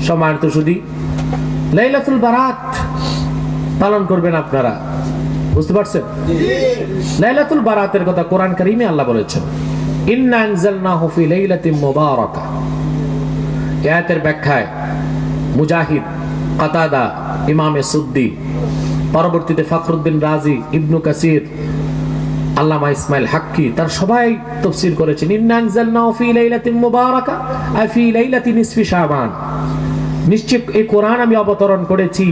সম্মানিত শুধু লাইলাতুল বারাত পালন করবেন আপনারা, বুঝতে পারছেন? লাইলাতুল বারাতের কথা কোরআন কারীমে আল্লাহ বলেছেন, ইন্না আনজালনাহু ফি লাইলাতিন মুবারাকা। আয়াতের ব্যাখ্যায় মুজাহিদ, কাতাদা, ইমামে সুদ্দি, পরবর্তীতে ফখরুদ্দিন রাজি, ইবনু কাসির, আল্লামা ইসমাইল হাক্কি, তার সবাই তাফসীর করেছেন ইন্না আনজালনাহু ফি লাইলাতিন মুবারাকা আই ফি লাইলাতি নিসফি শাবান। নিশ্চয় এই কোরআন আমি অবতরণ করেছি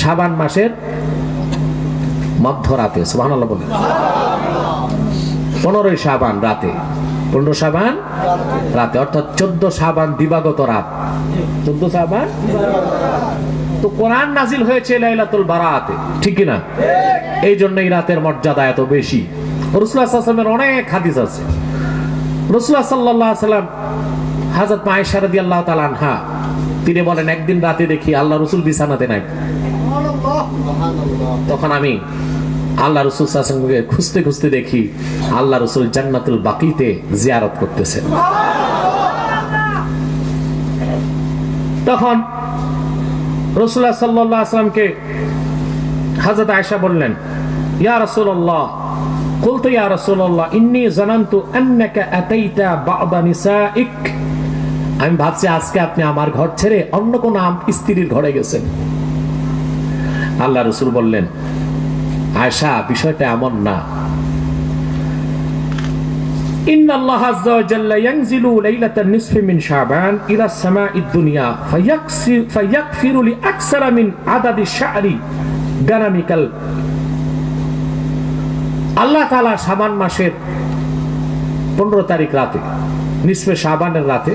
শাবান মাসের মধ্যরাতে। সুবহানাল্লাহ বলেন। 15 শাবান রাতে, 15 শাবান রাতে, অর্থাৎ 14 শাবান দিবাগত রাত, 14 শাবান। তো কোরআন নাজিল হয়েছে লাইলাতুল বারাতে, ঠিক কি না? এই জন্য এই রাতের মর্যাদা এত বেশি। রাসূলুল্লাহ সাল্লাল্লাহু আলাইহি ওয়াসাল্লামের অনেক হাদিস আছে। রাসূলুল্লাহ সাল্লাল্লাহু আলাইহি ওয়াসাল্লাম, হযরত আয়েশা রাদিয়াল্লাহু তাআলা আনহা, তিনি বলেন একদিন রাতে দেখি আল্লাহ রাসূল বিছানাতে নাই। তখন আমি আল্লাহ রাসূল সাল্লাল্লাহু আলাইহি ওয়াসাল্লামকে খুঁজতে খুঁজতে দেখি আল্লাহ রাসূল জান্নাতুল বাকিতে জিয়ারত করতেছেন। তখন রাসূলুল্লাহ সাল্লাল্লাহু আলাইহি ওয়াসাল্লামকে হযরত আয়েশা বললেন, ইয়া রাসূলুল্লাহ, কুলতু ইয়া রাসূলুল্লাহ ইন্নী জানানতু আন্নাকা আতাইতা বা'দা নিসাইক। আমি ভাবছি আজকে আপনি আমার ঘর ছেড়ে অন্য কোন স্ত্রীর ঘরে গেছেন। আল্লাহ রাসূল বললেন, আয়েশা, বিষয়টা এমন না। ইন্নাল্লাহ আযজা ওয়া জাল্লা ইয়ানজিলু লাইলাতান নিসফি মিন শাবান ইলা সামাঈদ দুনিয়া ফায়াগফিরু লি আকসারা মিন আদাদি শা'রি গানামিকাল। আল্লাহ তাআলা শাবান মাসের 15 তারিখ রাতে, নিসফে শাবানের রাতে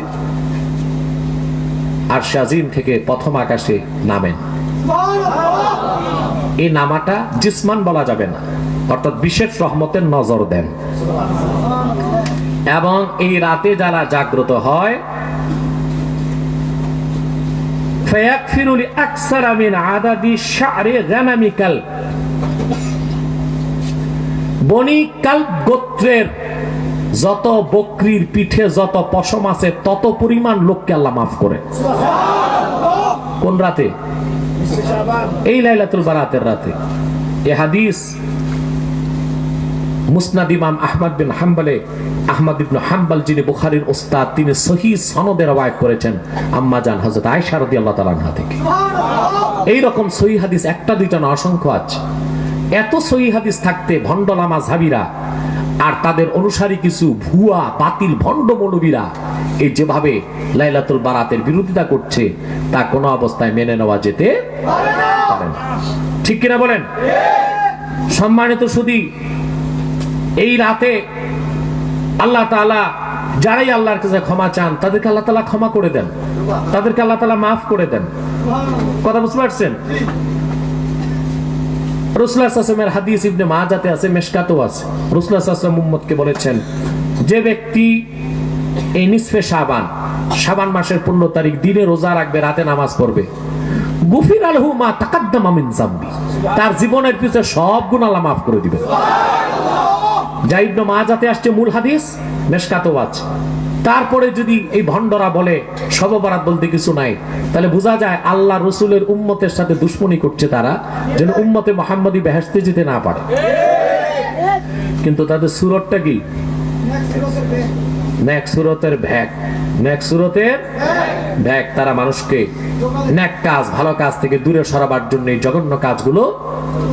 আরশ আজিম থেকে প্রথম আকাশে নামেন। এই নামাটা জিসমান বলা যাবে না, অর্থাৎ বিশেষ রহমতের নজর দেন। এবং এই রাতে যারা জাগ্রত হয়, ফায়াগফিরু লি আকসারা মিন আদাদি শা'রি গানামিকাল, বনি কালব গোত্রের যত বকরির পিঠে যত পশম আছে তত পরিমাণ লোককে আল্লাহ মাফ করে। কোন রাতে? এই লাইলাতুল বারাতের রাতে। এই হাদিস মুসনাদ ইমাম আহমদ বিন হাম্বলে, আহমদ ইবনে হাম্বল যিনি বুখারীর উস্তাদ, তিনি সহিহ সনদে রওয়ায়াত করেছেন আম্মা জান হযরত আয়েশা রাদিয়াল্লাহু তাআলা আনহা থেকে। এই রকম সহিহ হাদিস একটা দুইটা না, অসংখ্য আছে। এত সহিহ হাদিস থাকতে ভণ্ড মাযহাবীরা আর তাদের অনুসারী কিছু ভুয়া বাতিল ভণ্ড মৌলবীরা এই যেভাবে লাইলাতুল বারাতের বিরোধিতা করছে, তা কোনো অবস্থায় মেনে নেওয়া যেতে পারে না। ঠিক কিনা বলেন? সম্মানিত সুধী, এই রাতে আল্লাহ তাআলা যারাই আল্লাহর কাছে ক্ষমা চান তাদেরকে আল্লাহ তাআলা ক্ষমা করে দেন, তাদেরকে আল্লাহ তাআলা মাফ করে দেন। কথা বুঝতে পারছেন? রাসূলুল্লাহ সাল্লাল্লাহু আলাইহি ওয়াসাল্লামের হাদিস ইবনে মাজাতে আছে, মিশকাতেও আছে। রাসূলুল্লাহ সাল্লাল্লাহু আলাইহি ওয়াসাল্লাম উম্মতকে বলেছেন, যে ব্যক্তি এই নিসফে শাবান, শাবান মাসের 15 তারিখ দিনে রোজা রাখবে, রাতে নামাজ পড়বে, গুফিরা লাহু মা তাকাদ্দামা মিন যামবি, তার জীবনের পিছে সব গুনাহ আল্লাহ মাফ করে দিবেন। যা ইবনে মাজাতে আসছে মূল হাদিস, মিশকাতেও আছে। তারপরে যদি এই ভণ্ডরা বলে শবে বরাত বলতে কিছু নাই, তাহলে বোঝা যায় আল্লাহ রাসূলের উম্মতের সাথে দুশমনি করছে তারা, যেন উম্মতে মুহাম্মদী বেহেশতে যেতে না পারে। কিন্তু তাদের সুরতটা কি? নেক সুরতের ভ্যাক, নেক সুরতের ভ্যাক। তারা মানুষকে নেক কাজ, ভালো কাজ থেকে দূরে সরাবার জন্য এই জঘন্য কাজগুলো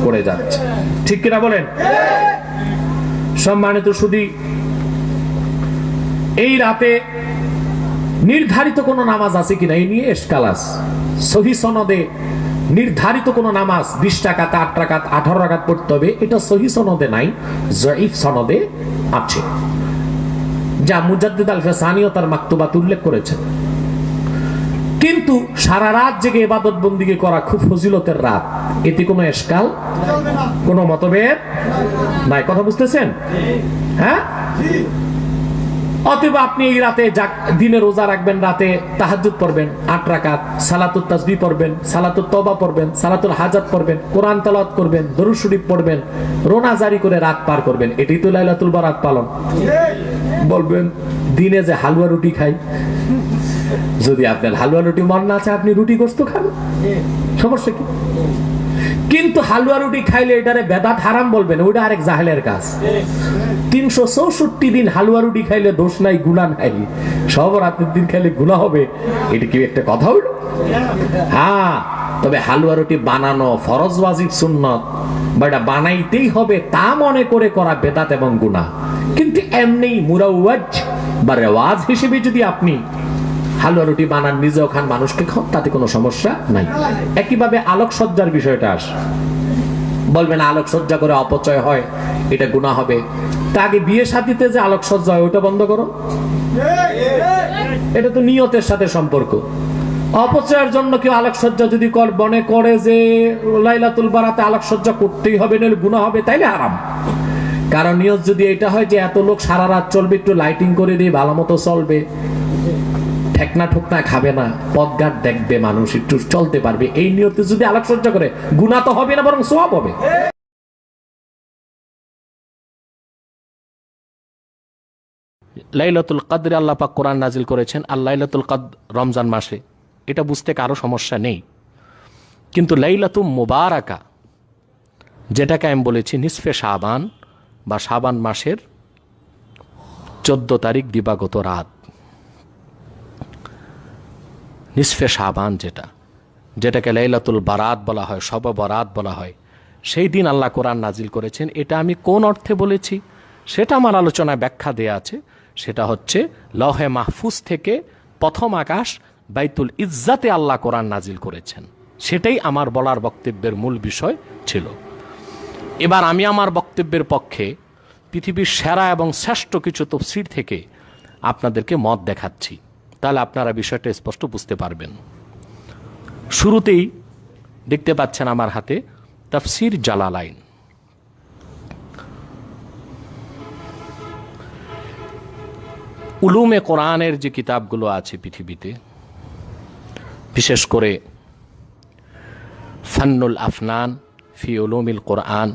করে যাচ্ছে। ঠিক কিনা বলেন? সম্মানিত সুধী, এই রাতে নির্ধারিত কোন নামাজ আছে কিনা এই নিয়ে ইশকাল আছে। সহিহ সনদে নির্ধারিত কোন নামাজ 20 রাকাত, 8 রাকাত, 18 রাকাত পড়তে হবে, এটা সহিহ সনদে নাই, যঈফ সনদে আছে, যা মুজাদ্দিদ আল-ফাসানীও তার মাকতুবাত উল্লেখ করেছেন। কিন্তু সারা রাত জেগে ইবাদত বন্দেগী করা খুব ফজিলতের রাত, এতে কোনো ইশকাল, কোনো মতভেদ নাই। কথা বুঝতেছেন? হ্যাঁ, অতএব আপনি এই রাতে দিনে রোজা রাখবেন, রাতে তাহাজ্জুদ পড়বেন 8 রাকাত, সালাতুত তাসবিহ পড়বেন, সালাতুত তওবা পড়বেন, সালাতুল হাজাত পড়বেন, কোরআন তেলাওয়াত করবেন, দরুদ শরীফ পড়বেন, রোনা জারি করে রাত পার করবেন। এটাই তো লাইলাতুল বারাত পালন। বলবেন দিনে যে হালুয়া রুটি খাই, যদি আপনার হালুয়া রুটি মন না আছে, আপনি রুটি গোস্ত খান, সমস্যা কি? কিন্তু হালুয়া রুটি খাইলে এটারে বেদাত হারাম বলবেন, ওইটা আরেক জাহেলের কাজ। 364 দিন হালুয়া রুটি খাইলে দোষ নাই, গুনাহ নাই, সব রাতের দিন খাইলে গুনাহ হবে, এটা কি একটা কথা হইল? হ্যাঁ, তবে হালুয়া রুটি বানানো ফরজ, ওয়াজিব, সুন্নত বা এটা বানাইতেই হবে তা মনে করে করা বেদাত এবং গুনাহ। কিন্তু এমনি মুরাওয়াজ বা রেওয়াজ হিসেবে যদি আপনি হালুয়া রুটি বানান, নিজেও খান, মানুষকে খান, তাতে কোনো সমস্যা নাই। একইভাবে আলোকসজ্জার বিষয়টা আসে, বলবেন আলোকসজ্জা করে অপচয় হয়, এটা গুনাহ হবে। তা আগে বিয়ে শাদীতে যে আলোকসজ্জা হয় ওটা বন্ধ করো, এটা তো নিয়তের সাথে সম্পর্ক। অপচয়ের জন্য কেউ আলোকসজ্জা যদি মনে করে যে লাইলাতুল বারাতে আলোকসজ্জা করতেই হবে, নইলে গুনাহ হবে, তাইলে হারাম। কারণ নিয়ত যদি এটা হয় যে এত লোক সারা রাত চলবে, একটু লাইটিং করে দিয়ে ভালো মতো চলবে, ঠেকনা ঠুকনা খাবে না, পথঘাট দেখবে, মানুষ একটু চলতে পারবে, এই নিয়তে যদি আলোকসজ্জা করে, গুনাহ তো হবে না, বরং সওয়াব হবে। লাইলাতুল কদরে আল্লাহ পাক কোরআন নাজিল করেছেন, আর লাইলাতুল কদর রমজান মাসে, এটা বুঝতে কারো সমস্যা নেই। কিন্তু লাইলাতুল মুবারাকা, যেটাকে আমি বলেছি নিসফে শাবান বা শাবান মাসের 14 তারিখ দিবাগত রাত, নিসফে শাবান যেটাকে লাইলাতুল বারাত বলা হয়, শবে বরাত বলা হয়, সেই দিন আল্লাহ কোরআন নাজিল করেছেন। এটা আমি কোন অর্থে বলেছি সেটা আমার আলোচনায় ব্যাখ্যা দেয়া আছে। সেটা হচ্ছে লৌহে মাহফুজ থেকে প্রথম আকাশ বাইতুল ইজ্জাতে আল্লাহ কোরআন নাজিল করেছেন, সেটাই আমার বলার বক্তব্যের মূল বিষয় ছিল। এবার আমি আমার বক্তব্যের পক্ষে পৃথিবীর সেরা এবং শ্রেষ্ঠ কিছু তাফসীর থেকে আপনাদেরকে মত দেখাচ্ছি, তাহলে আপনারা বিষয়টা স্পষ্ট বুঝতে পারবেন। শুরুতেই দেখতে পাচ্ছেন আমার হাতে তাফসীর জালালাইন। উলুমে কোরআনের যে কিতাবগুলো আছে পৃথিবীতে, বিশেষ করে ফান্নুল আফনান ফি উলুমিল কোরআন,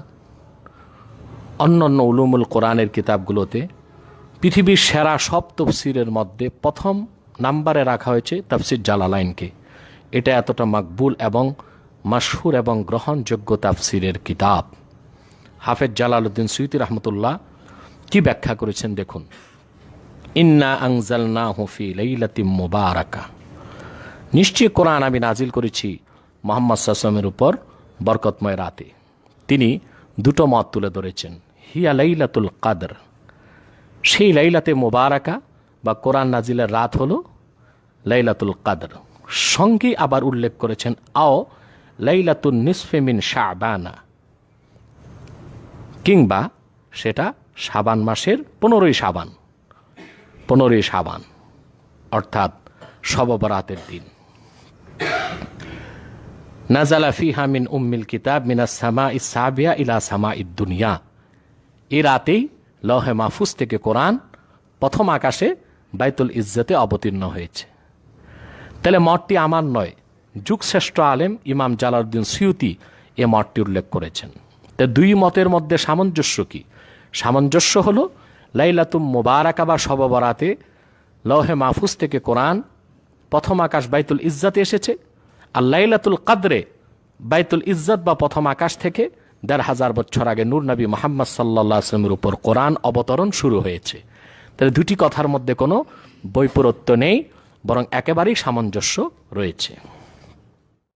অন্যান্য উলুমুল কোরআনের কিতাবগুলোতে পৃথিবীর সেরা সব তাফসীরের মধ্যে প্রথম নাম্বারে রাখা হয়েছে তাফসীর জালালাইনকে। এটা এতটা মাকবুল এবং মাশহুর এবং গ্রহণযোগ্য তাফসীরের কিতাব। হাফেজ জালালউদ্দিন সুয়ুতী রাহমাতুল্লাহ কি ব্যাখ্যা করেছেন দেখুন। ইন্না আনজালনাহু ফি লাইলাতিম মুবারাকা, নিশ্চয় কোরআন আমি নাজিল করেছি মুহাম্মদ সাল্লাল্লাহু আলাইহি ওয়াসাল্লামের উপর বরকতময় রাতে। তিনি দুটো মত তুলে ধরেছেন, হিয়া লাইলাতুল কদর, সেই লাইলাতে মুবারাকা বা কোরআন নাজিলের রাত হলো লাইলাতুল কদর। সঙ্গে আবার উল্লেখ করেছেন আও লাইলাতুন নিসফে মিন শাবানা, কিংবা সেটা শাবান মাসের 15ই শাবান, অর্থাৎ শবে বরাতের দিন। নাজালা ফিহা মিন উম্মিল কিতাব মিনাস সামাইস সাবিয়া ইলা সামাইদ দুনিয়া, এই রাতেই লৌহে মাহফুজ থেকে কোরআন প্রথম আকাশে বাইতুল ইজ্জতে অবতীর্ণ হয়েছে। তাহলে মতটি আমার নয়, যুগশ্রেষ্ঠ আলেম ইমাম জালালউদ্দিন সুয়ুতী এ মতটি উল্লেখ করেছেন। তা দুই মতের মধ্যে সামঞ্জস্য কি? সামঞ্জস্য হলো লাইলাতুল মুবারাকা বা শবে বরাতে লৌহে মাহফুজ থেকে কোরআন প্রথম আকাশ বাইতুল ইজ্জাতে এসেছে, আর লাইলাতুল কদরে বাইতুল ইজ্জত বা প্রথম আকাশ থেকে ১৫০০ বছর আগে নূর নবী মুহাম্মদ সাল্লাল্লাহু আলাইহি ওয়াসাল্লামের উপর কোরআন অবতরণ শুরু হয়েছে। তাহলে দুটি কথার মধ্যে কোনো বৈপরীত্য নেই, বরং একেবারেই সামঞ্জস্য রয়েছে।